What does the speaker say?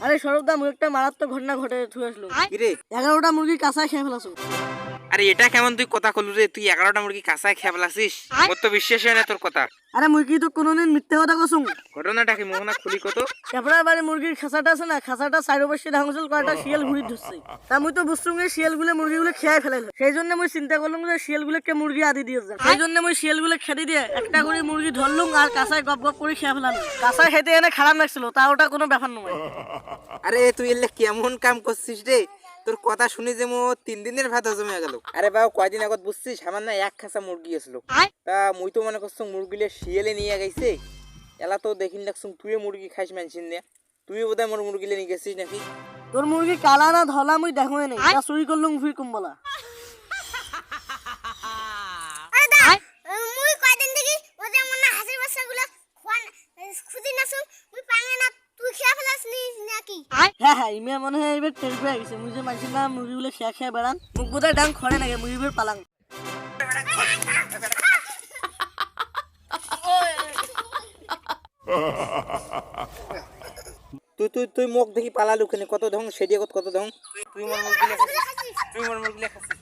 আরে সরবদা মুই একটা মারাত্মক ঘটনা ঘটে থুয়ে আসলো। কি রে? 11টা মুরগি কাঁচায় খেয়ে ফেলাছো। আরে এটা কেমন তুই কথা কলু রে? তুই 11টা মুরগি কাঁচায় খেয়ে ফেলাছিস? মোর তো বিশ্বাস হয় না তোর কথা। আরে মুই কি তো কোনোদিন মিথ্যে কথা কছুম? ঘটনাটা কি মোহনা খুলি কত? ক্যাপড়ার বাড়ি মুরগির খাঁচাটা আছে না, খাঁচাটা চারোপাশে ঢাংছিল কয়টা শিয়াল ঘুরি ধরছে। তা মুই তো বুঝছুম যে শিয়ালগুলো মুরগিগুলো খেয়ে ফেলাইলো। সেই জন্য মুই চিন্তা করলাম যে শিয়ালগুলোকে মুরগি আদি দিয়ে যায়। সেই জন্য মুই শিয়ালগুলো খেতে দিয়ে একটা করে মুরগি ধরলুম আর কাঁচায় গপ গপ করে খেয়ে ফেলাম। কাঁচায় খেতে এনে খারাপ লাগছিল, তা ওটা কোনো ব্যাপার নয়। আরে তুই এলে কেমন কাম করছিস রে? তোর কথা শুনি যে মো 3 দিনের ভাত জমে গেল। আরে বাবা কয়দিন আগত বুঝছিস আমার না এক খাঁচা মুরগি আসল। তা মুই তো মনে করছো মুরগিলে শিয়ালে নিয়ে গেছে। এলা তো দেখিন লাগছুম তুই মুরগি খাইস মানছিস না। তুই বোধহয় মোর মুরগিলে নিয়ে গেছিস নাকি? তোর মুরগি কালা না ধলা মুই দেখোই নাই, তা চুরি করলুম ফির কুম্বলা। মুই কয়দিন দেখি ওদের মনে হাসির বাচ্চাগুলো খুঁজি নাসু মুই পাঙ্গে না তুই খেয়ে ফেলাসনি নাকি? হ্যাঁ ইমিয়া মনে হয় এবার টের পেয়ে গেছে মুই যে মানছি না মুরগিগুলো খেয়ে খেয়ে বেড়ান। মুখ বোধহয় ডাং খড়ে নাকি মুরগির পালাং। তুই তুই তুই মুখ দেখি পালালু কেন? কত ধং সেদিয়ে কত ধং? তুই মোর মুরগিলে খাসিস। তুই মোর মুরগিলে খাসিস।